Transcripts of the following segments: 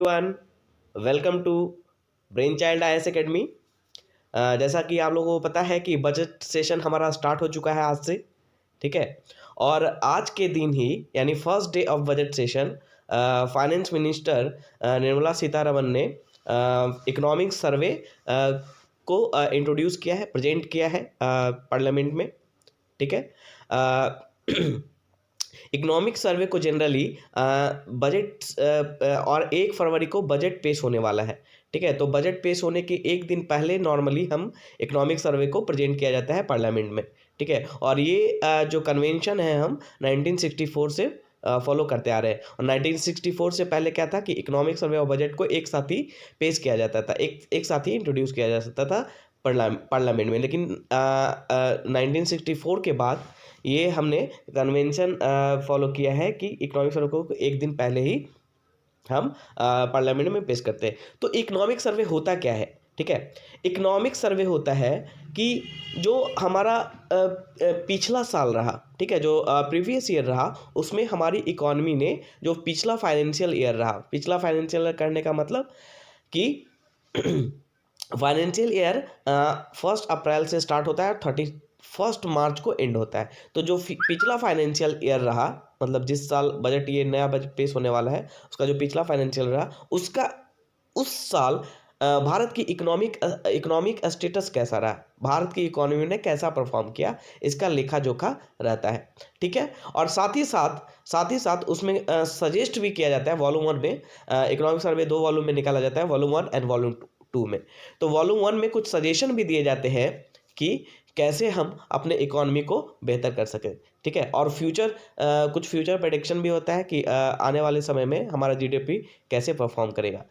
Everyone, welcome to brain child IAS academy. जैसा कि आप लोगों को पता है कि बजट सेशन हमारा स्टार्ट हो चुका है आज से। ठीक है। और आज के दिन ही यानी first day of budget session finance minister Nirmala Sitharaman ने इकोनॉमिक सर्वे को इंट्रोड्यूस किया है, प्रेजेंट किया है पार्लियामेंट में। ठीक है। इकोनॉमिक सर्वे को जनरली बजट और 1 फरवरी को बजट पेश होने वाला है। ठीक है। तो बजट पेश होने के एक दिन पहले नॉर्मली हम इकोनॉमिक सर्वे को प्रेजेंट किया जाता है पार्लियामेंट में। ठीक है। और ये जो कन्वेंशन है हम 1964 से फॉलो करते आ रहे हैं। और 1964 से पहले क्या था कि इकोनॉमिक सर्वे और बजट को एक साथ ही पेश किया जाता था, एक साथ ही इंट्रोड्यूस किया जा सकता था पार्लियामेंट में। लेकिन 1964 के बाद ये हमने कन्वेंशन फॉलो किया है कि इकोनॉमिक सर्वे को एक दिन पहले ही हम पार्लियामेंट में पेश करते हैं। तो इकोनॉमिक सर्वे होता क्या है? ठीक है। इकोनॉमिक सर्वे होता है कि जो हमारा पिछला साल रहा, ठीक है, जो प्रीवियस ईयर रहा, उसमें हमारी इकोनॉमी ने जो पिछला फाइनेंशियल ईयर रहा, पिछला फाइनेंशियल ईयर करने का मतलब कि फाइनेंशियल ईयर 1 अप्रैल से स्टार्ट होता है, 31 मार्च को एंड होता है। तो जो पिछला फाइनेंशियल ईयर रहा, मतलब जिस साल बजट, ये नया बजट पेश होने वाला है, उसका जो पिछला फाइनेंशियल रहा, उसका उस साल भारत की इकोनॉमिक स्टेटस कैसा रहा, भारत की इकोनॉमी ने कैसा परफॉर्म किया, इसका लेखा जोखा रहता है। ठीक है। और साथ ही साथ उसमें सजेस्ट भी किया जाता है वॉल्यूम 1 में। इकोनॉमिक सर्वे 2 वॉल्यूम में निकाला जाता है, वॉल्यूम 1 एंड वॉल्यूम 2 में। तो वॉल्यूम 1 में कुछ सजेशन भी दिए जाते हैं कि कैसे हम अपने इकोनॉमी को बेहतर कर सकें। ठीक है। और कुछ फ्यूचर प्रेडिक्शन भी होता है कि आने वाले समय में हमारा जीडीपी कैसे परफॉर्म करेगा।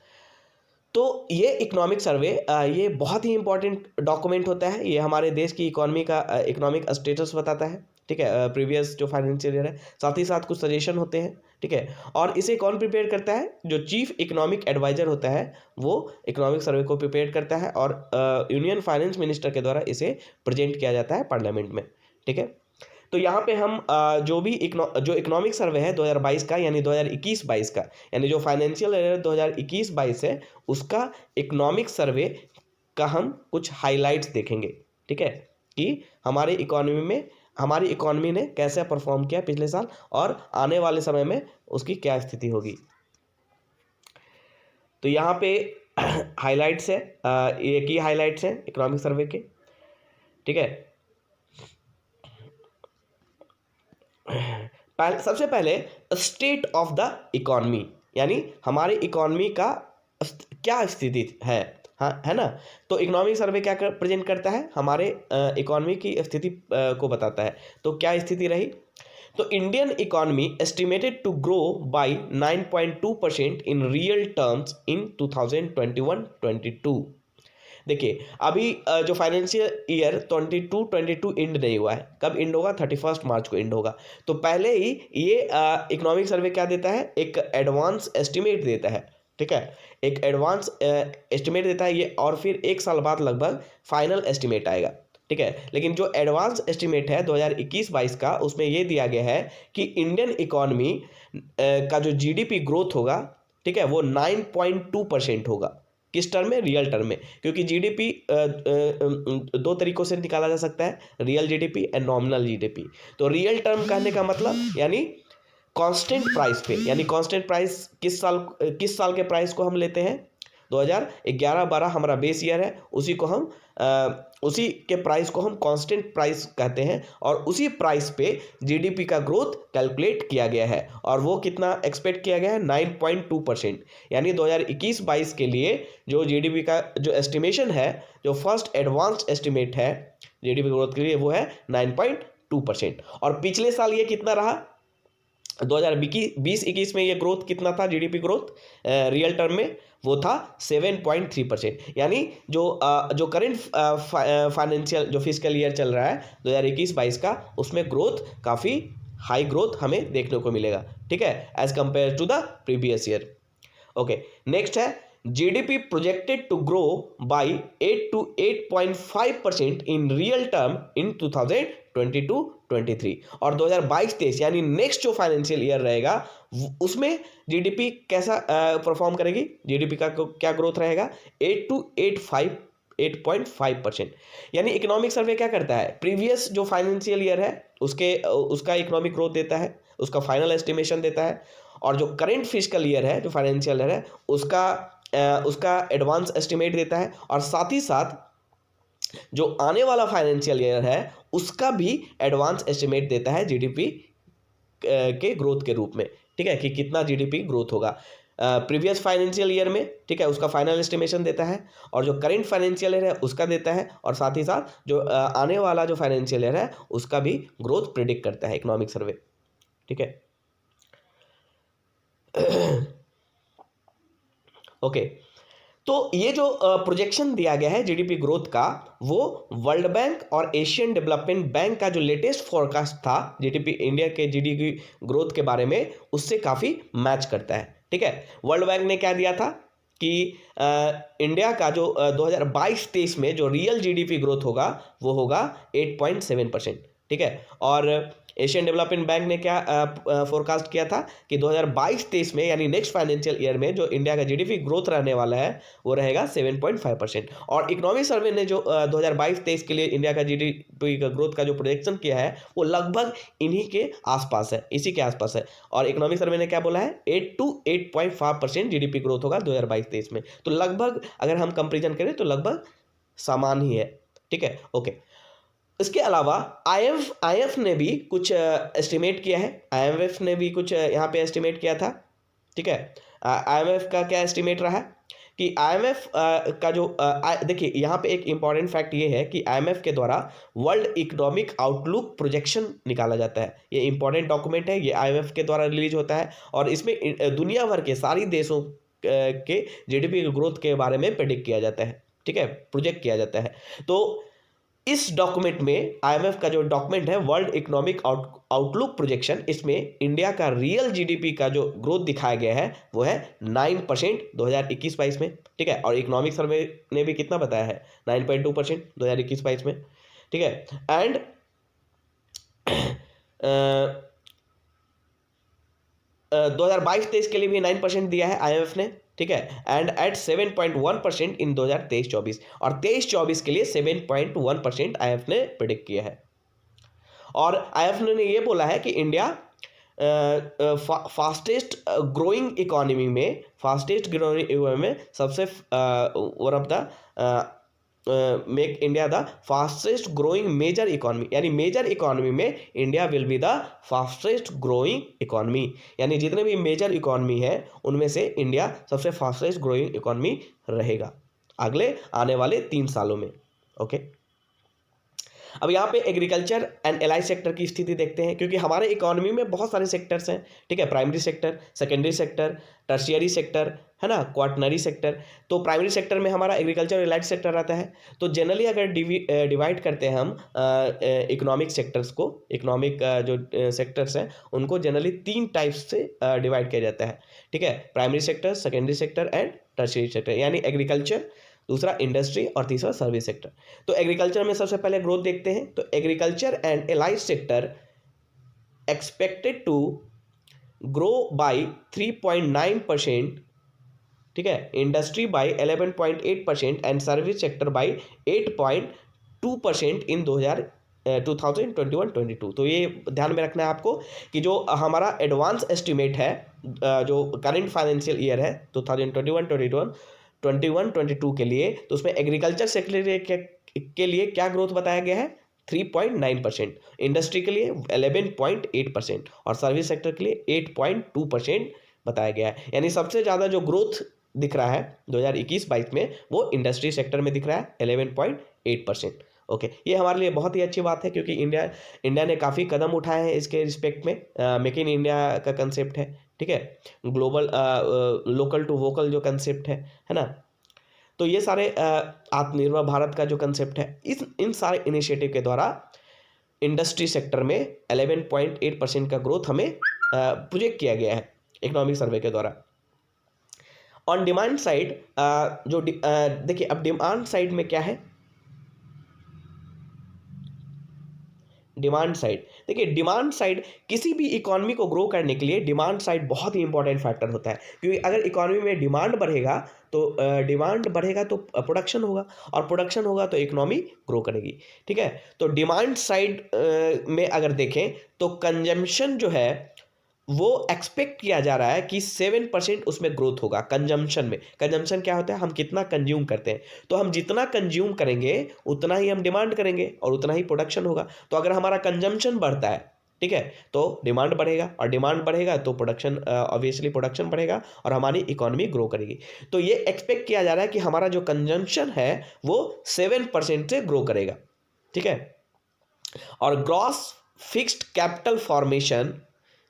तो ये इकोनॉमिक सर्वे ये बहुत ही इंपॉर्टेंट डॉक्यूमेंट होता है। ये हमारे देश की इकोनॉमी का इकोनॉमिक स्टेटस बताता है। ठीक है। प्रीवियस जो फाइनेंशियल ईयर है, साथ ही साथ कुछ सजेशन होते हैं। ठीक है। और इसे कौन प्रिपेयर करता है? जो चीफ इकोनॉमिक एडवाइजर होता है, वो इकोनॉमिक सर्वे को प्रिपेयर करता है और यूनियन फाइनेंस मिनिस्टर के द्वारा इसे प्रेजेंट किया जाता है पार्लियामेंट में। ठीक है। तो यहाँ पे हम जो इकोनॉमिक सर्वे है 2022 का, यानी 2021-22 का, यानी जो फाइनेंशियल ईयर 2021-22 है, उसका इकोनॉमिक सर्वे का हम कुछ हाइलाइट्स देखेंगे। ठीक है। कि हमारी इकोनॉमी ने कैसे परफॉर्म किया पिछले साल और आने वाले समय में उसकी क्या स्थिति होगी। तो यहाँ पे हाइलाइट्स है, ये की हाइलाइट्स हैं इकोनॉमिक सर्वे के। ठीक है। सबसे पहले स्टेट ऑफ द इकोनॉमी, यानी हमारी इकोनॉमी का क्या स्थिति है। हाँ, है ना। तो इकोनॉमिक सर्वे क्या प्रेजेंट करता है? हमारे इकोनॉमी की स्थिति को बताता है। तो क्या स्थिति रही? तो Indian economy estimated to grow by 9.2% in real terms in 2021-22। देखिए, अभी जो फाइनेंशियल ईयर 22 एंड नहीं हुआ है। कब एंड होगा? 31 मार्च को एंड होगा। तो पहले ही ये इकोनॉमिक सर्वे क्या देता है? एक एडवांस एस्टिमेट देता है। ठीक है। एक एडवांस एस्टिमेट देता है ये, और फिर एक साल बाद लगभग फाइनल एस्टिमेट आएगा। ठीक है। लेकिन जो एडवांस एस्टिमेट है 2021-22 का, उसमें ये दिया गया है कि इंडियन इकोनॉमी का जो जीडीपी ग्रोथ होगा, ठीक है, वो 9.2% होगा। किस टर्म में? रियल टर्म में। क्योंकि जीडीपी 2 तरीकों से निकाला जा सकता है, real GDP and nominal GDP. तो रियल टर्म कहने का मतलब यानी कांस्टेंट प्राइस पे, यानी कांस्टेंट प्राइस किस साल के प्राइस को हम लेते हैं? 2011-12 हमारा बेस ईयर है, उसी के प्राइस को हम कांस्टेंट प्राइस कहते हैं। और उसी प्राइस पे जीडीपी का ग्रोथ कैलकुलेट किया गया है, और वो कितना एक्सपेक्ट किया गया है? 9.2%। यानी 2021-22 के लिए जो जीडीपी का जो एस्टिमेशन है, जो फर्स्ट एडवांस्ड एस्टिमेट है जीडीपी ग्रोथ के लिए, वो है 9.2%। और पिछले साल ये कितना रहा? 2020-21 में ये ग्रोथ कितना था? जीडीपी ग्रोथ रियल टर्म में वो था 7.3%। यानी जो करंट फाइनेंशियल जो फिस्कल ईयर चल रहा है 2021-22 का, उसमें ग्रोथ काफ़ी हाई ग्रोथ हमें देखने को मिलेगा। ठीक है, as compare to the previous year. Okay, next है GDP projected to grow by 8 to 8.5% in real term in 2022-23। 23 और 2022-23 यानी नेक्स्ट जो फाइनेंशियल ईयर रहेगा उसमें जीडीपी कैसा परफॉर्म करेगी, जीडीपी का क्या ग्रोथ रहेगा 8.5%। यानी इकोनॉमिक सर्वे क्या करता है, प्रीवियस जो फाइनेंशियल ईयर है उसका इकोनॉमिक ग्रोथ देता है, उसका फाइनल एस्टिमेशन देता है, और जो करेंट फिस्कल ईयर है, जो फाइनेंशियल ईयर है, उसका एडवांस एस्टिमेट देता है, और साथ ही साथ जो आने वाला फाइनेंशियल ईयर है उसका भी एडवांस एस्टिमेट देता है जीडीपी के ग्रोथ के रूप में। ठीक है, कि कितना जीडीपी ग्रोथ होगा प्रीवियस फाइनेंशियल ईयर में। ठीक है, उसका फाइनल एस्टिमेशन देता है, और जो करेंट फाइनेंशियल ईयर है उसका देता है, और साथ ही साथ जो आने वाला जो फाइनेंशियल ईयर है उसका भी ग्रोथ प्रिडिक्ट करता है इकोनॉमिक सर्वे। ठीक है, ओके। तो ये जो प्रोजेक्शन दिया गया है जीडीपी ग्रोथ का, वो वर्ल्ड बैंक और एशियन डेवलपमेंट बैंक का जो लेटेस्ट फोरकास्ट था जीडीपी, इंडिया के जीडीपी ग्रोथ के बारे में, उससे काफ़ी मैच करता है। ठीक है, वर्ल्ड बैंक ने क्या दिया था कि इंडिया का जो 2022-23 में जो रियल जीडीपी ग्रोथ होगा वो होगा 8.7%। ठीक है, और एशियन डेवलपमेंट बैंक ने क्या फोरकास्ट किया था कि 2022-23 में यानी नेक्स्ट फाइनेंशियल ईयर में जो इंडिया का जीडीपी ग्रोथ रहने वाला है वो रहेगा 7.5%। और इकोनॉमिक सर्वे ने जो 2022-23 के लिए इंडिया का जीडीपी का ग्रोथ का जो प्रोजेक्शन किया है वो लगभग इन्हीं के आसपास है, इसी के आसपास है। और इकोनॉमिक सर्वे ने क्या बोला है 8 to 8.5% जीडीपी ग्रोथ होगा 2022-23 में। तो लगभग अगर हम कंपेरिजन करें तो लगभग समान ही है। ठीक है, ओके। इसके अलावा आईएमएफ ने भी कुछ एस्टिमेट किया है, आईएमएफ ने भी कुछ यहाँ पे एस्टिमेट किया था। ठीक है, आईएमएफ का क्या एस्टिमेट रहा कि आईएमएफ का जो देखिए यहाँ पे एक इम्पॉर्टेंट फैक्ट ये है कि आईएमएफ के द्वारा वर्ल्ड इकोनॉमिक आउटलुक प्रोजेक्शन निकाला जाता है। ये इंपॉर्टेंट डॉक्यूमेंट है, ये आईएमएफ के द्वारा रिलीज होता है, और इसमें दुनिया भर के सारी देशों के जीडीपी ग्रोथ के बारे में प्रेडिक्ट किया जाता है। ठीक है, प्रोजेक्ट किया जाता है। तो इस डॉक्यूमेंट में, आईएमएफ का जो डॉक्यूमेंट है वर्ल्ड इकोनॉमिक आउटलुक प्रोजेक्शन, इसमें इंडिया का रियल जीडीपी का जो ग्रोथ दिखाया गया है वो है 9% 2021-22 में। ठीक है, और इकोनॉमिक सर्वे ने भी कितना बताया है 9.2% 2021-22 में। ठीक है, एंड 2022-23 के लिए भी 9% दिया है आईएमएफ ने। ठीक है, एंड एट 7.1% इन 2023-24, और 23-24 के लिए 7.1% आईएमएफ ने प्रिडिक्ट किया है। और आईएमएफ ने ये बोला है कि इंडिया फास्टेस्ट ग्रोइंग इकोनॉमी में सबसे one of the make India the fastest growing major economy, यानी मेजर इकोनॉमी में India will be the fastest growing economy, यानी जितने भी मेजर इकोनॉमी है उनमें से इंडिया सबसे फास्टेस्ट ग्रोइंग इकोनॉमी रहेगा अगले आने वाले 3 सालों में। ओके, अब यहाँ पे एग्रीकल्चर एंड एलाइड सेक्टर की स्थिति देखते हैं, क्योंकि हमारे इकोनॉमी में बहुत सारे सेक्टर्स हैं। ठीक है, primary sector, secondary sector, tertiary sector, है ना, क्वाटनरी सेक्टर। तो प्राइमरी सेक्टर में हमारा एग्रीकल्चर एलाइड सेक्टर आता है। तो जनरली अगर डिवाइड करते हैं हम इकोनॉमिक सेक्टर्स को, इकोनॉमिक जो सेक्टर्स हैं उनको जनरली 3 टाइप्स से डिवाइड किया जाता है। ठीक है, primary sector, secondary sector and tertiary sector, यानी एग्रीकल्चर, दूसरा इंडस्ट्री और तीसरा सर्विस सेक्टर। तो एग्रीकल्चर में सबसे पहले ग्रोथ देखते हैं। तो agriculture and allied sector expected to grow by 3.9%। ठीक है, industry by 11.8% and service sector by 8.2% in 2021-22। तो ये ध्यान में रखना है आपको कि जो हमारा एडवांस एस्टिमेट है जो करंट फाइनेंशियल ईयर है 2021-22 के लिए, तो उसमें एग्रीकल्चर सेक्टर के लिए क्या ग्रोथ बताया गया है 3.9%, इंडस्ट्री के लिए 11.8% और सर्विस सेक्टर के लिए 8.2% बताया गया है। यानी सबसे ज़्यादा जो ग्रोथ दिख रहा है 2021-22 में वो इंडस्ट्री सेक्टर में दिख रहा है 11.8%। ओके, ये हमारे लिए बहुत ही अच्छी बात है, क्योंकि इंडिया ने काफ़ी कदम उठाए हैं इसके रिस्पेक्ट में। मेक इन इंडिया का कंसेप्ट है। ठीक है, ग्लोबल लोकल टू वोकल जो कंसेप्ट है ना, तो ये सारे आत्मनिर्भर भारत का जो कंसेप्ट है, इन सारे इनिशिएटिव के द्वारा इंडस्ट्री सेक्टर में 11.8% का ग्रोथ हमें प्रोजेक्ट किया गया है इकोनॉमिक सर्वे के द्वारा। ऑन डिमांड साइड जो देखिए, अब डिमांड साइड में क्या है, डिमांड साइड। देखिए डिमांड साइड किसी भी इकोनॉमी को ग्रो करने के लिए डिमांड साइड बहुत ही इंपॉर्टेंट फैक्टर होता है, क्योंकि अगर इकोनॉमी में डिमांड बढ़ेगा तो प्रोडक्शन होगा, और प्रोडक्शन होगा तो इकोनॉमी ग्रो करेगी। ठीक है, तो डिमांड साइड में अगर देखें तो कंजम्पशन जो है वो एक्सपेक्ट किया जा रहा है कि 7% उसमें ग्रोथ होगा कंजम्पशन में। कंजम्पशन क्या होता है, हम कितना कंज्यूम करते हैं, तो हम जितना कंज्यूम करेंगे उतना ही हम डिमांड करेंगे और उतना ही प्रोडक्शन होगा। तो अगर हमारा कंजम्पशन बढ़ता है, ठीक है, तो डिमांड बढ़ेगा, और डिमांड बढ़ेगा तो प्रोडक्शन, ऑब्वियसली प्रोडक्शन बढ़ेगा और हमारी इकोनॉमी ग्रो करेगी। तो ये एक्सपेक्ट किया जा रहा है कि हमारा जो कंजम्पशन है वो 7% से ग्रो करेगा। ठीक है, और ग्रॉस फिक्स्ड कैपिटल फॉर्मेशन,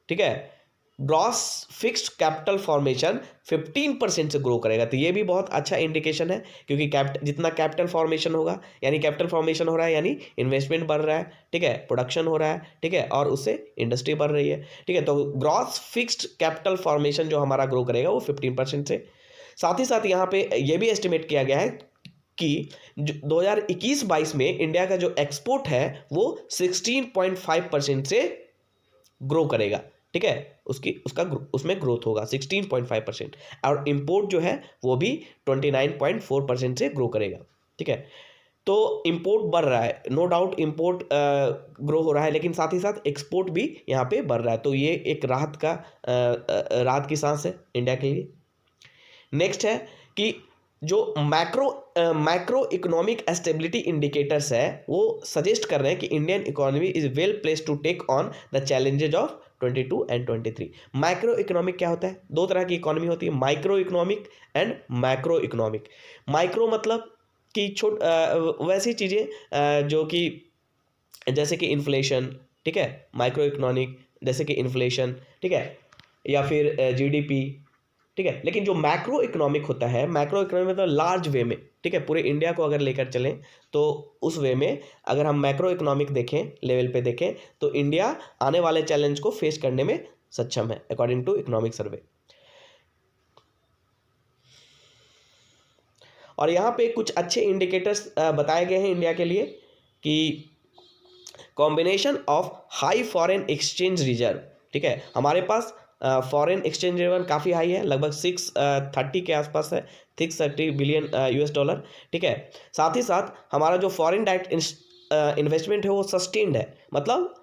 ठीक है, ग्रॉस फिक्स्ड कैपिटल फॉर्मेशन 15% से ग्रो करेगा। तो ये भी बहुत अच्छा इंडिकेशन है, क्योंकि जितना कैपिटल फॉर्मेशन होगा, यानी कैपिटल फॉर्मेशन हो रहा है यानी इन्वेस्टमेंट बढ़ रहा है, ठीक है, प्रोडक्शन हो रहा है, ठीक है, और उससे इंडस्ट्री बढ़ रही है। ठीक है, तो ग्रॉस फिक्स्ड कैपिटल फॉर्मेशन जो हमारा ग्रो करेगा वो 15% से। साथ ही साथ यहाँ पे ये भी एस्टिमेट किया गया है कि 2021-22 में इंडिया का जो एक्सपोर्ट है वो 16.5% से ग्रो करेगा। ठीक है, उसमें ग्रोथ होगा 16.5%, और इंपोर्ट जो है वो भी 29.4% से ग्रो करेगा। ठीक है, तो इंपोर्ट बढ़ रहा है, नो डाउट इंपोर्ट ग्रो हो रहा है, लेकिन साथ ही साथ एक्सपोर्ट भी यहाँ पे बढ़ रहा है। तो ये एक राहत की सांस है इंडिया के लिए। नेक्स्ट है कि जो मैक्रो इकोनॉमिक स्टेबिलिटी इंडिकेटर्स है वो सजेस्ट कर रहे हैं कि Indian economy is well place to take on the challenges of 22 and 23। Micro economic क्या होता है, दो तरह की इकोनॉमी होती है, micro economic and macro economic. Micro मतलब कि वैसी चीज़ें जो कि जैसे कि इन्फ्लेशन, ठीक है, माइक्रो इकोनॉमिक जैसे कि इन्फ्लेशन, ठीक है, या फिर जीडीपी, ठीक है। लेकिन जो मैक्रो इकोनॉमिक होता है, मैक्रो इकोनॉमिक मतलब लार्ज वे में, ठीक है, पूरे इंडिया को अगर लेकर चलें तो उस वे में अगर हम मैक्रो इकोनॉमिक देखें, लेवल पे देखें, तो इंडिया आने वाले चैलेंज को फेस करने में सक्षम है अकॉर्डिंग टू इकोनॉमिक सर्वे। और यहाँ पे कुछ अच्छे इंडिकेटर्स बताए गए हैं इंडिया के लिए कि combination of high foreign exchange reserve, ठीक है, हमारे पास फॉरेन एक्सचेंज रिजर्व काफ़ी हाई है, लगभग 630 के आसपास है, 630 बिलियन US डॉलर। ठीक है, साथ ही साथ हमारा जो फॉरेन डायरेक्ट इन्वेस्टमेंट है वो सस्टेन्ड है, मतलब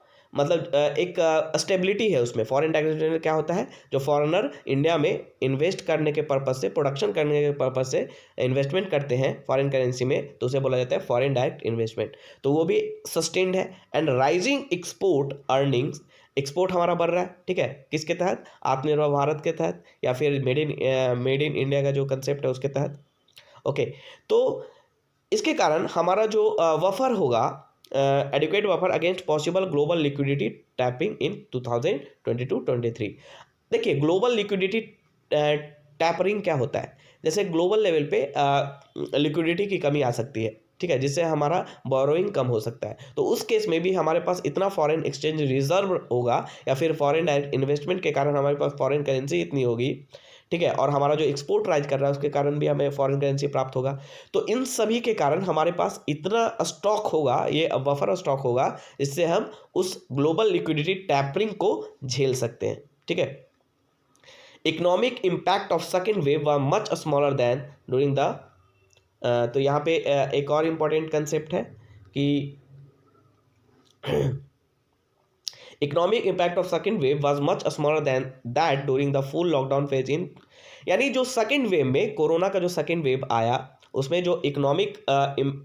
एक स्टेबिलिटी है उसमें। फॉरेन डायरेक्ट इन्वेस्टमेंट क्या होता है, जो फॉरेनर इंडिया में इन्वेस्ट करने के पर्पज़ से, प्रोडक्शन करने के पर्पज़ से इन्वेस्टमेंट करते हैं फॉरेन करेंसी में, तो उसे बोला जाता है फॉरेन डायरेक्ट इन्वेस्टमेंट, तो वो भी सस्टेन्ड है। And rising export earnings, export हमारा बढ़ रहा है, ठीक है, किसके तहत, आत्मनिर्भर भारत के तहत, या फिर मेड इन इंडिया का जो कंसेप्ट है उसके तहत। ओके, तो इसके कारण हमारा जो वफर होगा, adequate buffer against possible global liquidity tapping in 2022-23। देखिए ग्लोबल लिक्विडिटी टैपरिंग क्या होता है, जैसे ग्लोबल लेवल पे लिक्विडिटी की कमी आ सकती है, ठीक है, जिससे हमारा बोरोइंग कम हो सकता है। तो उस केस में भी हमारे पास इतना फॉरेन एक्सचेंज रिजर्व होगा, या फिर फॉरेन डायरेक्ट इन्वेस्टमेंट के कारण हमारे पास फॉरेन करेंसी इतनी होगी, ठीक है, और हमारा जो एक्सपोर्ट राइज कर रहा है उसके कारण भी हमें फॉरेन करेंसी प्राप्त होगा। तो इन सभी के कारण हमारे पास इतना स्टॉक होगा, ये बफर स्टॉक होगा, जिससे हम उस ग्लोबल लिक्विडिटी टैपरिंग को झेल सकते हैं। ठीक है, economic impact of second wave were much smaller than during the, तो यहाँ पे एक और इम्पॉर्टेंट कंसेप्ट है कि economic impact of second wave was much smaller than that during the full lockdown phase in, यानी जो सेकेंड वेव में, कोरोना का जो सेकेंड वेव आया, उसमें जो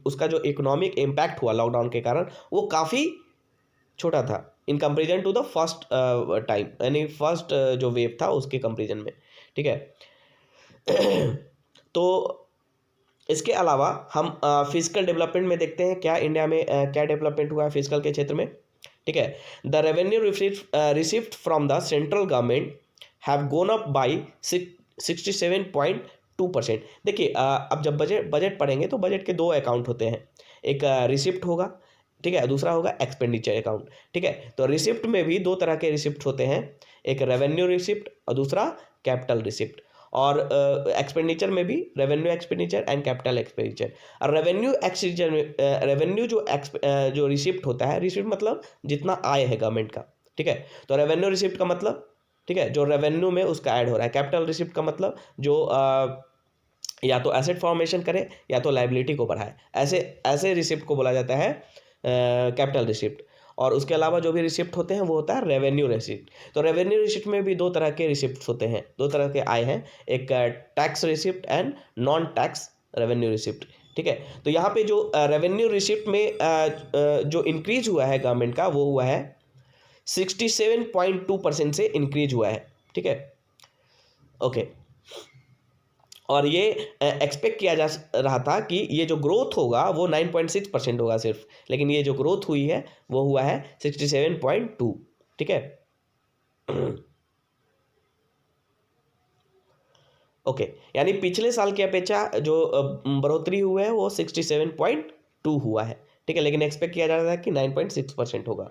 उसका जो इकोनॉमिक इम्पैक्ट हुआ लॉकडाउन के कारण, वो काफ़ी छोटा था in comparison to the first time, यानी फर्स्ट जो वेव था उसके कंपेरिजन में। ठीक है, तो इसके अलावा हम फिजिकल डेवलपमेंट में देखते हैं क्या इंडिया में क्या डेवलपमेंट हुआ है फिजिकल के क्षेत्र में। ठीक है, the revenue received from the central government have gone up by 67.2%। देखिए अब जब बजट पढ़ेंगे तो बजट के दो अकाउंट होते हैं, एक रिसिप्ट होगा, ठीक है, दूसरा होगा एक्सपेंडिचर अकाउंट। ठीक है, तो रिसिप्ट में भी दो तरह के रिसिप्ट होते हैं, एक रेवेन्यू रिसिप्ट और दूसरा कैपिटल रिसिप्ट। और एक्सपेंडिचर में भी revenue expenditure and capital expenditure. और रेवेन्यू एक्सपेंडिचर में रेवेन्यू जो रिसिप्ट होता है, रिसिप्ट मतलब जितना आय है गवर्नमेंट का, ठीक है। तो रेवेन्यू रिसिप्ट का मतलब, ठीक है, जो रेवेन्यू में उसका ऐड हो रहा है। कैपिटल रिसिप्ट का मतलब जो या तो एसेट फॉर्मेशन करे या तो लाइबिलिटी को बढ़ाए, ऐसे ऐसे रिसिप्ट को बोला जाता है कैपिटल रिसिप्ट। और उसके अलावा जो भी रिसिप्ट होते हैं वो होता है रेवेन्यू रिसिप्ट। तो रेवेन्यू रिसिप्ट में भी दो तरह के रिसिप्ट होते हैं, दो तरह के आय हैं, एक tax receipt and non tax revenue receipt, ठीक है। तो यहाँ पे जो रेवेन्यू रिसिप्ट में जो इंक्रीज हुआ है गवर्नमेंट का, वो हुआ है 67.2% से इंक्रीज हुआ है, ठीक है, ओके। और ये एक्सपेक्ट किया जा रहा था कि ये जो ग्रोथ होगा वो 9.6% होगा सिर्फ, लेकिन ये जो ग्रोथ हुई है वो हुआ है 67.2, ठीक है, ओके। यानी पिछले साल की अपेक्षा जो बढ़ोतरी हुआ है वो 67.2 हुआ है, ठीक है, लेकिन एक्सपेक्ट किया जा रहा था कि 9.6% होगा।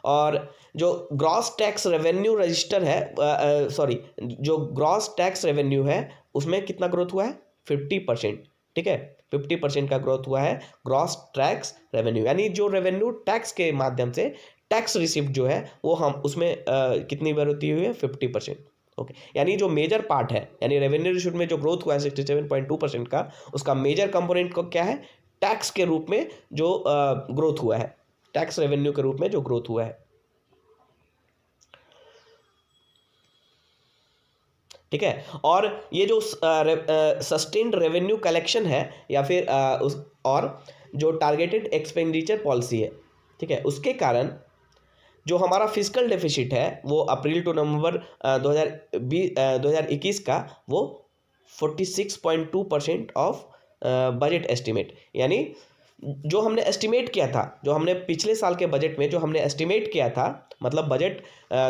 और जो ग्रॉस टैक्स रेवेन्यू रजिस्टर है, सॉरी, जो ग्रॉस टैक्स रेवेन्यू है उसमें कितना ग्रोथ हुआ है, 50%, ठीक है, 50% का ग्रोथ हुआ है ग्रॉस टैक्स रेवेन्यू। यानी जो रेवेन्यू टैक्स के माध्यम से टैक्स रिसिप्ट जो है वो हम उसमें कितनी बढ़ोतरी हुई है, 50%, ओके। यानी जो मेजर पार्ट है, यानी रेवेन्यू रिसिप्ट में जो ग्रोथ हुआ है 67.2% का, उसका मेजर कंपोनेंट को क्या है, टैक्स के रूप में जो ग्रोथ हुआ है, टैक्स रेवेन्यू के रूप में जो ग्रोथ हुआ है, ठीक है। और ये जो सस्टेन्ड रेवेन्यू कलेक्शन है या फिर और जो टारगेटेड एक्सपेंडिचर पॉलिसी है, ठीक है, उसके कारण जो हमारा फिस्कल डेफिसिट है वो अप्रैल टू नवंबर 2021 का वो 46.2% ऑफ बजट एस्टिमेट, यानी जो हमने एस्टिमेट किया था, जो हमने पिछले साल के बजट में जो हमने एस्टिमेट किया था, मतलब बजट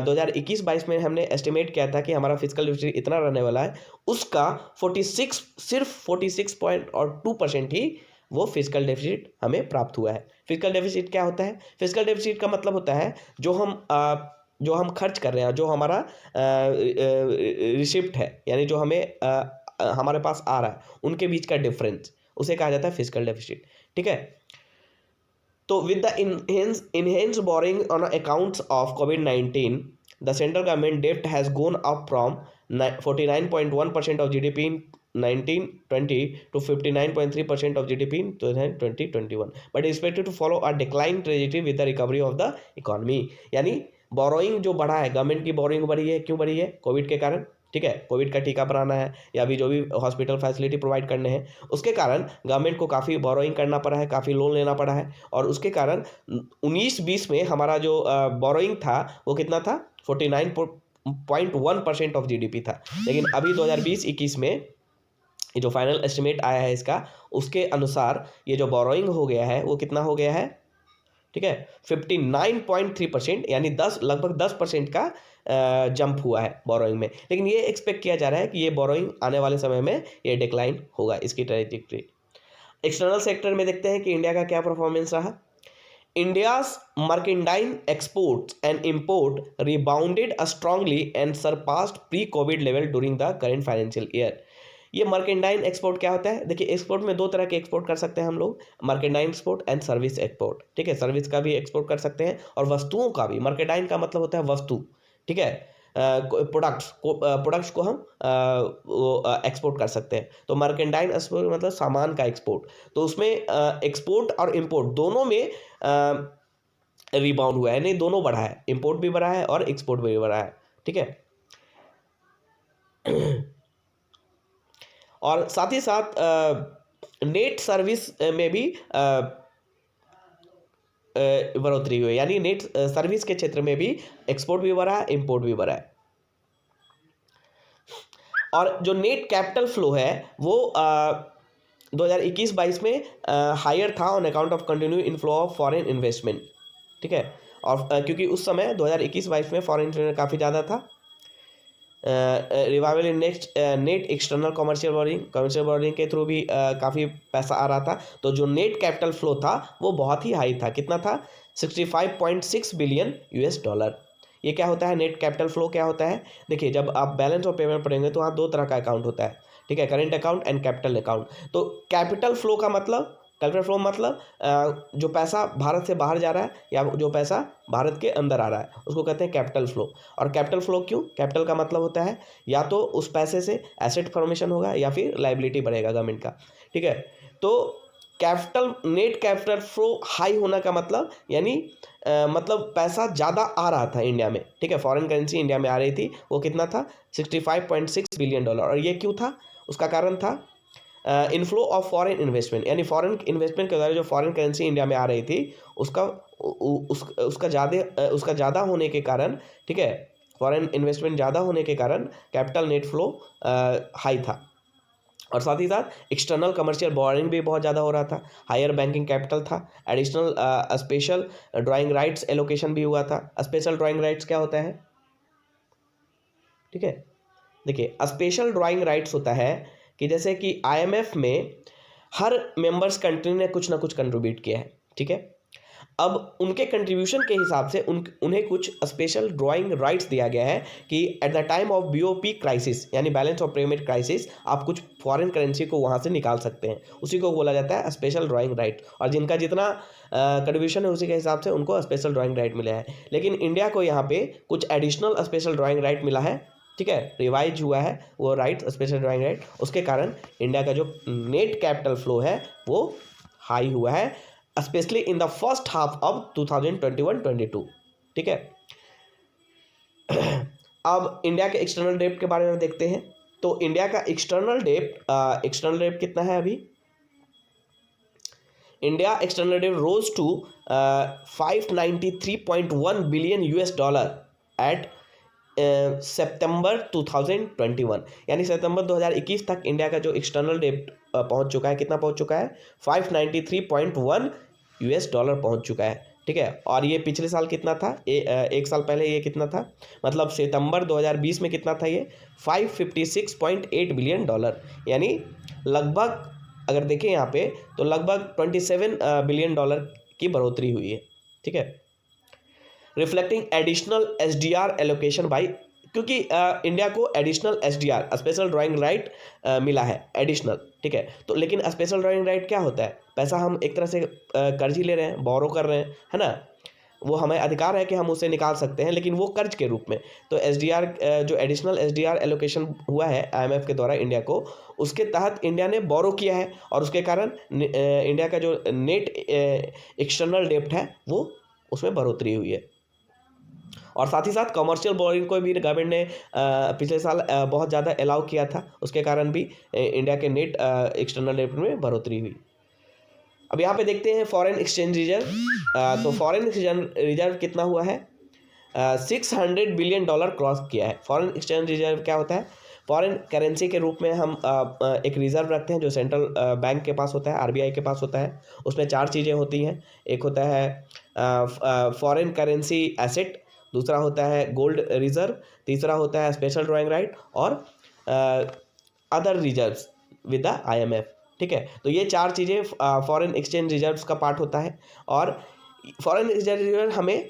2021-22 में हमने एस्टिमेट किया था कि हमारा फिस्कल डेफिसिट इतना रहने वाला है, उसका 46, सिर्फ 46.2% ही वो फिस्कल डेफिसिट हमें प्राप्त हुआ है। फिस्कल डेफिसिट क्या होता है, फिस्कल डेफिसिट का मतलब होता है जो हम खर्च कर रहे हैं, जो हमारा रिसिप्ट है, यानी जो हमें हमारे पास आ रहा है, उनके बीच का डिफरेंस, उसे कहा जाता है फिस्कल डेफिसिट, ठीक है। तो with the enhance borrowing on accounts of कोविड-19, द सेंट्रल गवर्नमेंट डेब्ट has gone up from 49.1% of GDP in 1920 to 59.3% of GDP in 2020-21, but is expected to follow a decline trajectory with the recovery of the economy। यानी borrowing जो बढ़ा है, government की borrowing बढ़ी है, क्यों बढ़ी है, कोविड के कारण, ठीक है, कोविड का टीका बनाना है या भी जो भी हॉस्पिटल फैसिलिटी प्रोवाइड करने हैं, उसके कारण गवर्नमेंट को काफ़ी बोरोइंग करना पड़ा है, काफ़ी लोन लेना पड़ा है, और उसके कारण 19-20 में हमारा जो बोरोइंग था वो कितना था, 49.1% ऑफ GDP था। लेकिन अभी 2020-21 में ये जो फाइनल एस्टिमेट आया है इसका, उसके अनुसार ये जो बोरोइंग हो गया है वो कितना हो गया है, ठीक है, 59.3%, यानी लगभग 10% का जंप हुआ है बोरोइंग में। लेकिन ये एक्सपेक्ट किया जा रहा है कि ये बोरोइंग आने वाले समय में ये डिक्लाइन होगा, इसकी ट्रैजेक्टरी। एक्सटर्नल सेक्टर में देखते हैं कि इंडिया का क्या परफॉर्मेंस रहा। India's merchandise exports and import rebounded strongly and surpassed pre-COVID level during the current financial year। ये मर्केंडाइन एक्सपोर्ट क्या होता है, देखिए एक्सपोर्ट में दो तरह के एक्सपोर्ट कर सकते हैं हम लोग, मर्केंडाइन एक्सपोर्ट एंड सर्विस एक्सपोर्ट, ठीक है, सर्विस का भी एक्सपोर्ट कर सकते हैं और वस्तुओं का भी। मर्केंडाइन का मतलब होता है वस्तु, ठीक है, प्रोडक्ट्स को हम एक्सपोर्ट कर सकते हैं। तो मर्केंडाइन एक्सपोर्ट मतलब सामान का एक्सपोर्ट, तो उसमें एक्सपोर्ट और इंपोर्ट दोनों में रिबाउंड हुआ है, नहीं दोनों बढ़ा है, इंपोर्ट भी बढ़ा है और एक्सपोर्ट भी बढ़ा है, ठीक है। और साथ ही साथ नेट सर्विस में भी बढ़ोतरी हुई है, यानी नेट सर्विस के क्षेत्र में भी एक्सपोर्ट भी बढ़ा है, इंपोर्ट भी बढ़ा है। और जो नेट कैपिटल फ्लो है वो 2021-22 में हायर था on account of continue inflow of foreign investment, ठीक है, और क्योंकि उस समय 2021-22 में फॉरेन इन्वेस्टमेंट काफ़ी ज़्यादा था। रिवाइवल इन नेट एक्सटर्नल कमर्शियल बोरिंग के थ्रू भी काफ़ी पैसा आ रहा था। तो जो नेट कैपिटल फ्लो था वो बहुत ही हाई था, कितना था, $65.6 बिलियन। ये क्या होता है, नेट कैपिटल फ्लो क्या होता है? देखिए, जब आप बैलेंस ऑफ पेमेंट पढ़ेंगे तो वहाँ दो तरह का अकाउंट होता है, ठीक है, current account and capital account. तो कैपिटल फ्लो का मतलब, कैपिटल फ्लो मतलब जो पैसा भारत से बाहर जा रहा है या जो पैसा भारत के अंदर आ रहा है उसको कहते हैं कैपिटल फ्लो। और कैपिटल फ्लो क्यों? कैपिटल का मतलब होता है या तो उस पैसे से एसेट फॉर्मेशन होगा या फिर लाइबिलिटी बढ़ेगा गवर्नमेंट का, ठीक है। तो capital, net capital flow high होना का मतलब यानी मतलब पैसा ज़्यादा आ रहा था इंडिया में, ठीक है, फॉरेन करेंसी इंडिया में आ रही थी, वो कितना था, $65.6 बिलियन। और ये क्यों था? उसका कारण था इनफ्लो ऑफ फॉरेन इन्वेस्टमेंट, यानी फॉरेन इन्वेस्टमेंट के द्वारा जो फॉरेन करेंसी इंडिया में आ रही थी उसका उसका ज़्यादा होने के कारण, ठीक है, फॉरेन इन्वेस्टमेंट ज़्यादा होने के कारण कैपिटल नेट फ्लो हाई था। और साथ ही साथ एक्सटर्नल कमर्शियल बोरिंग भी बहुत ज़्यादा हो रहा था, हायर बैंकिंग कैपिटल था, additional special drawing rights allocation भी हुआ था। स्पेशल ड्राइंग राइट्स क्या होता है, ठीक है, देखिए स्पेशल ड्राइंग राइट्स होता है कि जैसे कि आईएमएफ में हर मेंबर्स कंट्री ने कुछ ना कुछ कंट्रीब्यूट किया है, ठीक है। अब उनके कंट्रीब्यूशन के हिसाब से उन्हें कुछ स्पेशल ड्राइंग राइट्स दिया गया है कि at the time of BOP crisis, यानी बैलेंस ऑफ पेमेंट क्राइसिस, आप कुछ फॉरेन करेंसी को वहाँ से निकाल सकते हैं, उसी को बोला जाता है स्पेशल ड्राइंग राइट। और जिनका जितना कंट्रीब्यूशन है उसी के हिसाब से उनको स्पेशल ड्राइंग राइट मिला है। लेकिन इंडिया को यहाँ पे कुछ एडिशनल स्पेशल ड्राइंग राइट मिला है, ठीक है, रिवाइज हुआ है वो राइट, स्पेशल ड्राइंग राइट, उसके कारण इंडिया का जो नेट कैपिटल फ्लो है वो हाई हुआ है, specially in the first half of 2021-22, ठीक है। अब इंडिया के एक्सटर्नल डेब्ट के बारे में देखते हैं। तो इंडिया का एक्सटर्नल डेब्ट कितना है अभी? इंडिया एक्सटर्नल डेब्ट रोज टू $593.1 बिलियन एट सितंबर 2021, यानी सितंबर 2021 तक इंडिया का जो एक्सटर्नल डेब्ट पहुंच चुका है, कितना पहुंच चुका है, $593.1 पहुंच चुका है, ठीक है। और ये पिछले साल कितना था, एक साल पहले ये कितना था, मतलब सितंबर 2020 में कितना था ये, $556.8 बिलियन, यानी लगभग अगर देखें यहाँ पे तो लगभग $27 बिलियन की बढ़ोतरी हुई है, ठीक है। Reflecting additional SDR allocation by, क्योंकि इंडिया को additional SDR special drawing right मिला है, एडिशनल, ठीक है। तो लेकिन स्पेशल ड्राइंग राइट क्या होता है, पैसा हम एक तरह से कर्ज ही ले रहे हैं, बोरो कर रहे हैं, है ना, वो हमें अधिकार है कि हम उसे निकाल सकते हैं, लेकिन वो कर्ज के रूप में। तो एसडीआर जो एडिशनल एसडीआर एलोकेशन हुआ है आईएमएफ के द्वारा इंडिया को, उसके तहत इंडिया ने बोरो किया है और उसके कारण इंडिया का जो नेट एक्सटर्नल डेब्ट है वो उसमें बढ़ोतरी हुई है। और साथ ही साथ कमर्शियल बोरिंग को भी गवर्नमेंट ने पिछले साल बहुत ज़्यादा अलाउ किया था, उसके कारण भी इंडिया के नेट एक्सटर्नल डेब्ट में बढ़ोतरी हुई। अब यहाँ पे देखते हैं फॉरेन एक्सचेंज रिजर्व। तो फॉरेन एक्सचेंज रिजर्व कितना हुआ है, $600 बिलियन क्रॉस किया है। फॉरेन एक्सचेंज रिजर्व क्या होता है, फॉरेन करेंसी के रूप में हम एक रिजर्व रखते हैं जो सेंट्रल बैंक के पास होता है, आरबीआई के पास होता है। उसमें चार चीज़ें होती हैं, एक होता है फॉरेन करेंसी एसेट, दूसरा होता है गोल्ड रिजर्व, तीसरा होता है स्पेशल ड्राइंग राइट और other reserves with the IMF, ठीक है। तो ये चार चीज़ें फॉरेन एक्सचेंज रिजर्व्स का पार्ट होता है। और फॉरेन एक्सचेंज रिजर्व हमें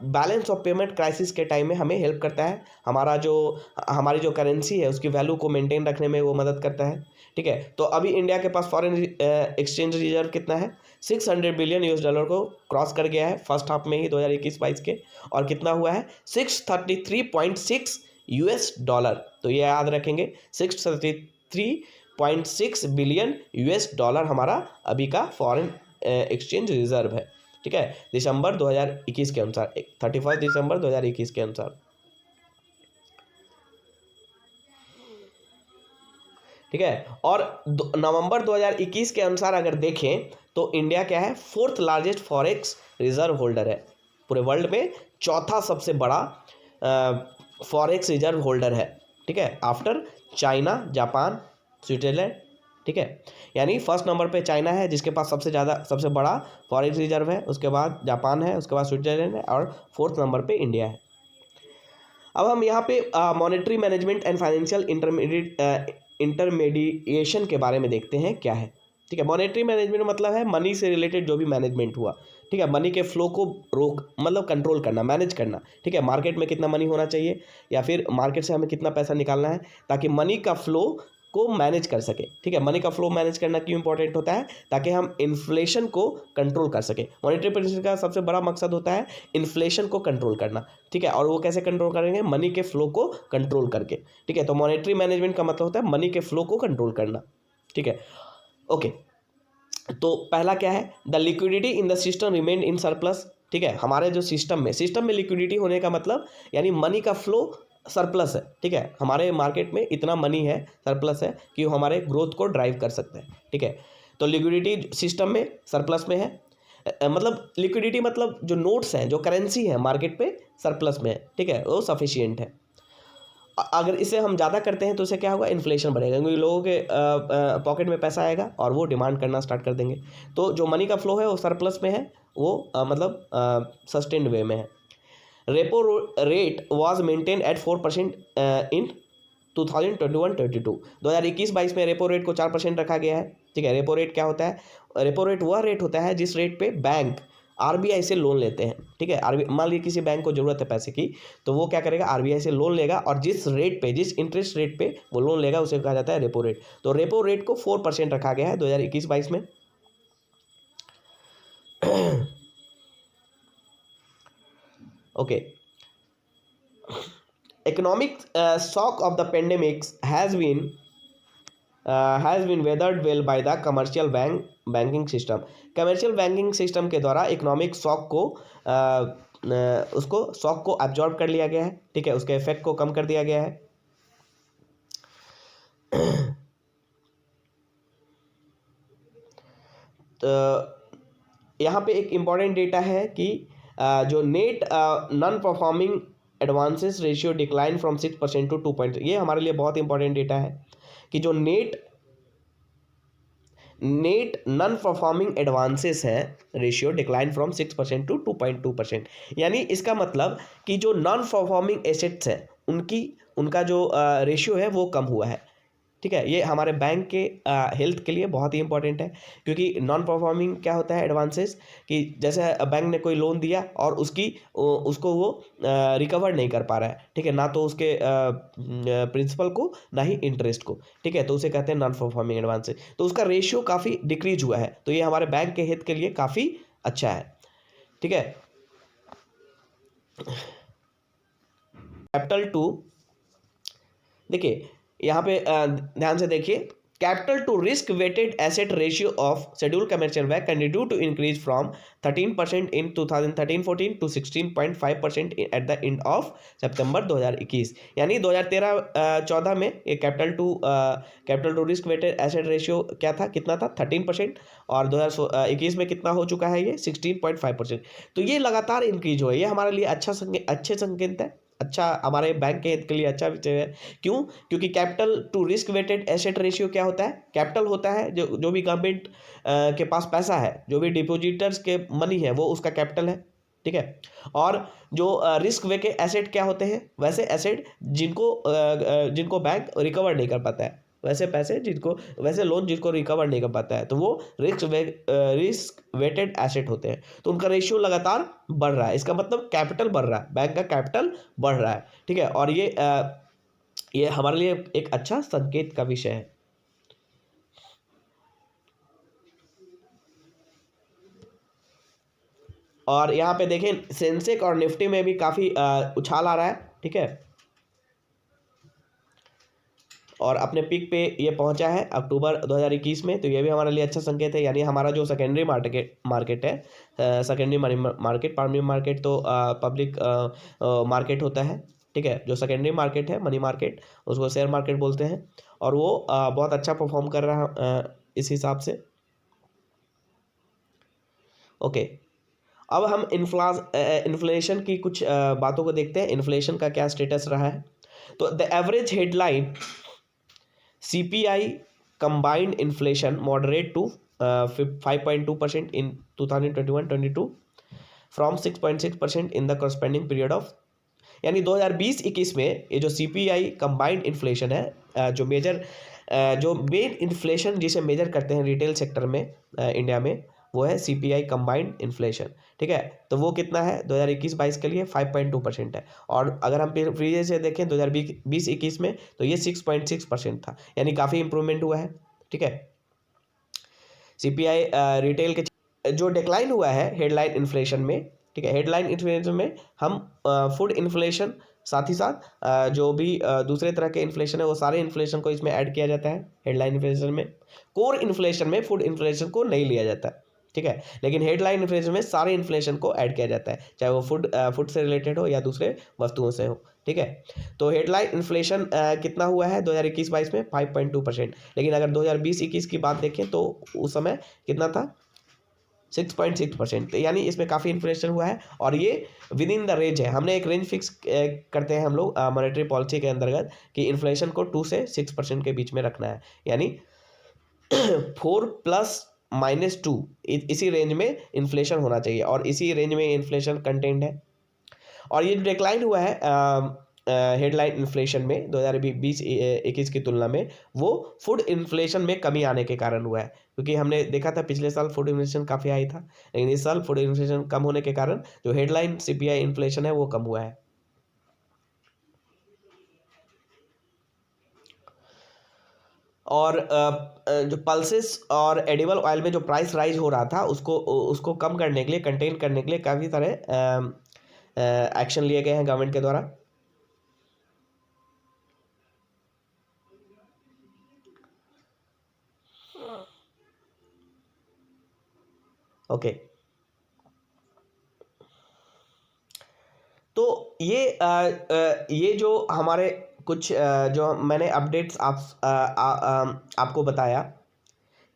बैलेंस ऑफ पेमेंट क्राइसिस के टाइम में हमें हेल्प करता है, हमारी जो करेंसी है उसकी वैल्यू को मेंटेन रखने में वो मदद करता है, ठीक है। तो अभी इंडिया के पास फॉरेन एक्सचेंज रिजर्व कितना है, $600 बिलियन को क्रॉस कर गया है फर्स्ट हाफ में ही 2021-22 के। और कितना हुआ है, $633.6। तो ये याद रखेंगे, $633.6 बिलियन हमारा अभी का फॉरेन एक्सचेंज रिजर्व है, ठीक है, दिसंबर 2021 के अनुसार, 31 दिसंबर 2021 के अनुसार, ठीक है। और नवंबर 2021 के अनुसार अगर देखें तो इंडिया क्या है, fourth largest forex reserve holder है पूरे वर्ल्ड में, चौथा सबसे बड़ा फॉरेक्स रिजर्व होल्डर है, ठीक है, आफ्टर चाइना, जापान, स्विट्जरलैंड, ठीक है। यानी फर्स्ट नंबर पे चाइना है जिसके पास सबसे बड़ा फॉरेक्स रिजर्व है, उसके बाद जापान है, उसके बाद स्विट्जरलैंड है और फोर्थ नंबर पे इंडिया है। अब हम यहाँ पे monetary management and financial intermediation के बारे में देखते हैं क्या है, ठीक है। मॉनेटरी मैनेजमेंट मतलब है मनी से रिलेटेड जो भी मैनेजमेंट हुआ, ठीक है, मनी के फ्लो को रोक मतलब कंट्रोल करना, मैनेज करना, ठीक है, मार्केट में कितना मनी होना चाहिए या फिर मार्केट से हमें कितना पैसा निकालना है ताकि मनी का फ्लो को मैनेज कर सके, ठीक है। मनी का फ्लो मैनेज करना क्यों इंपॉर्टेंट होता है? ताकि हम इन्फ्लेशन को कंट्रोल कर सके। मॉनेटरी पॉलिसी का सबसे बड़ा मकसद होता है इन्फ्लेशन को कंट्रोल करना, ठीक है। और वो कैसे कंट्रोल करेंगे? मनी के फ्लो को कंट्रोल करके, ठीक है। तो मॉनेटरी मैनेजमेंट का मतलब होता है मनी के फ्लो को कंट्रोल करना, ठीक है। ओके, तो पहला क्या है? The liquidity in the system remain in surplus, ठीक है। हमारे जो सिस्टम में लिक्विडिटी होने का मतलब यानी मनी का फ्लो सरप्लस है, ठीक है। हमारे मार्केट में इतना मनी है, सरप्लस है कि वो हमारे ग्रोथ को ड्राइव कर सकते हैं, ठीक है। तो लिक्विडिटी सिस्टम में सरप्लस में है, मतलब लिक्विडिटी मतलब जो नोट्स हैं, जो करेंसी है मार्केट पे सरप्लस में है, ठीक है, वो सफिशिएंट है। अगर इसे हम ज़्यादा करते हैं तो इससे क्या होगा? इन्फ्लेशन बढ़ेगा, क्योंकि लोगों के पॉकेट में पैसा आएगा और वो डिमांड करना स्टार्ट कर देंगे। तो जो मनी का फ्लो है वो सरप्लस में है, वो मतलब सस्टेन्ड वे में है। Repo rate was maintain at 4% इन 2021-22। 2021-22 में रेपो रेट को 4% रखा गया है, ठीक है। रेपो रेट क्या होता है? रेपो रेट वह रेट होता है जिस रेट पे बैंक आरबीआई से लोन लेते हैं, ठीक है। आरबीआई मान लीजिए किसी बैंक को ज़रूरत है पैसे की, तो वो क्या करेगा? आरबीआई से लोन लेगा और जिस रेट पे, जिस इंटरेस्ट रेट पे वो लोन लेगा उसे कहा जाता है रेपो रेट। तो रेपो रेट को 4% रखा गया है 2021-22 में। Okay, economic shock of the pandemic has been weathered well by the commercial banking system। Commercial banking system के द्वारा इकोनॉमिक शॉक को उसको शॉक को एब्जॉर्ब कर लिया गया है, ठीक है, उसके इफेक्ट को कम कर दिया गया है। तो यहाँ पे एक इम्पॉर्टेंट डेटा है कि जो net non performing advances ratio decline from 6% to 2%। ये हमारे लिए बहुत इंपॉर्टेंट डेटा है कि जो नेट नॉन परफॉर्मिंग एडवांसेस है रेशियो डिक्लाइन फ्रॉम 6% टू 2.2%। यानी इसका मतलब कि जो नॉन परफॉर्मिंग एसेट्स हैं उनका जो रेशियो है वो कम हुआ है, ठीक है। ये हमारे बैंक के हेल्थ के लिए बहुत ही इंपॉर्टेंट है, क्योंकि नॉन परफॉर्मिंग क्या होता है? एडवांसेस कि जैसे बैंक ने कोई लोन दिया और उसको वो रिकवर नहीं कर पा रहा है, ठीक है, ना तो उसके प्रिंसिपल को ना ही इंटरेस्ट को, ठीक है। तो उसे कहते हैं नॉन परफॉर्मिंग एडवांसेस। तो उसका रेशियो काफ़ी डिक्रीज हुआ है, तो ये हमारे बैंक के हित के लिए काफ़ी अच्छा है, ठीक है। कैपिटल टू, देखिए यहाँ पे ध्यान से देखिए, capital to risk weighted asset ratio of schedule commercial bank continue to increase from 13% in 2013-14 to 16.5% at the end of September 2021। यानी 2013-14 में ये capital to risk weighted asset ratio क्या था? कितना था? 13%। और 2021 में कितना हो चुका है? ये 16.5%। तो ये लगातार इंक्रीज हुआ है। ये हमारे लिए अच्छे संकेत है, अच्छा, हमारे बैंक के हित के लिए अच्छा विषय है। क्यों? क्योंकि capital to risk weighted asset ratio क्या होता है? कैपिटल होता है जो भी गवर्नमेंट के पास पैसा है, जो भी डिपोजिटर्स के मनी है, वो उसका कैपिटल है, ठीक है। और जो रिस्क वेटेड एसेट क्या होते हैं? वैसे एसेट जिनको बैंक रिकवर नहीं कर पाता है, वैसे लोन जिनको रिकवर नहीं कर पाता है, तो वो रिस्क वेटेड एसेट होते हैं। तो उनका रेशियो लगातार बढ़ रहा है, इसका मतलब कैपिटल बढ़ रहा है, बैंक का कैपिटल बढ़ रहा है, ठीक है। और ये हमारे लिए एक अच्छा संकेत का विषय है। और यहाँ पे देखें सेंसेक्स और निफ्टी में भी काफ़ी उछाल आ रहा है, ठीक है। और अपने पीक पे ये पहुंचा है अक्टूबर 2021 में, तो ये भी हमारे लिए अच्छा संकेत है। यानी हमारा जो सेकेंडरी मार्केट है, secondary money market, primary market तो पब्लिक मार्केट होता है, ठीक है। जो सेकेंडरी मार्केट है, मनी मार्केट, उसको शेयर मार्केट बोलते हैं, और वो बहुत अच्छा परफॉर्म कर रहा है इस हिसाब से। ओके, अब हम इन्फ्लेशन की कुछ बातों को देखते हैं। इन्फ्लेशन का क्या स्टेटस रहा है? तो the average headline CPI combined inflation moderate to 5.2% in 2021-22 from 6.6% in the corresponding period of, यानी 2020-21 में ये जो CPI combined inflation है, जो मेन इन्फ्लेशन जिसे मेजर करते हैं रिटेल सेक्टर में इंडिया में, वो है CPI कंबाइंड इन्फ्लेशन, ठीक है। तो वो कितना है 2021-22 के लिए 5.2% है। और अगर हम प्रीवियस से देखें 2020-21 में तो ये 6.6% था, यानी काफ़ी इंप्रूवमेंट हुआ है, ठीक है। CPI रिटेल के जो डिक्लाइन हुआ है हेडलाइन इन्फ्लेशन में, ठीक है, हेडलाइन इन्फ्लेशन में हम फूड इन्फ्लेशन साथ ही साथ जो भी दूसरे तरह के इन्फ्लेशन है वो सारे इन्फ्लेशन को इसमें ऐड किया जाता है हेडलाइन इन्फ्लेशन में। कोर इन्फ्लेशन में फूड इन्फ्लेशन को नहीं लिया जाता है, ठीक है, लेकिन हेडलाइन इन्फ्लेशन में सारे इन्फ्लेशन को ऐड किया जाता है, चाहे वो फूड से रिलेटेड हो या दूसरे वस्तुओं से हो, ठीक है। तो हेडलाइन इन्फ्लेशन कितना हुआ है 2021-22 में 5.2%, लेकिन अगर 2020-21 की बात देखें तो उस समय कितना था 6.6%, यानी इसमें काफ़ी इन्फ्लेशन हुआ है और ये विद इन द रेंज है। हमने एक रेंज फिक्स करते हैं हम लोग मॉनेटरी पॉलिसी के अंतर्गत कि इन्फ्लेशन को 2 से 6% के बीच में रखना है, यानी 4 प्लस माइनस 2 इसी रेंज में इन्फ्लेशन होना चाहिए और इसी रेंज में इन्फ्लेशन कंटेंट है। और ये जो डिक्लाइन हुआ है हेडलाइन इन्फ्लेशन में 2020-21 की तुलना में वो फूड इन्फ्लेशन में कमी आने के कारण हुआ है, क्योंकि हमने देखा था पिछले साल फूड इन्फ्लेशन काफ़ी हाई था, लेकिन इस साल फूड इन्फ्लेशन कम होने के कारण जो हेडलाइन CPI इन्फ्लेशन है वो कम हुआ है। और जो पल्सेस और एडिबल ऑयल में जो प्राइस राइज हो रहा था उसको कम करने के लिए, कंटेन करने के लिए काफ़ी सारे एक्शन लिए गए हैं गवर्नमेंट के द्वारा। ओके, तो ये जो हमारे कुछ जो मैंने अपडेट्स आपको बताया,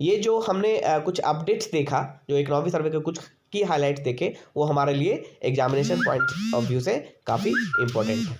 ये जो हमने कुछ अपडेट्स देखा, जो इकोनॉमिक सर्वे के कुछ की हाइलाइट्स देखे, वो हमारे लिए एग्जामिनेशन पॉइंट ऑफ व्यू से काफ़ी इंपॉर्टेंट है।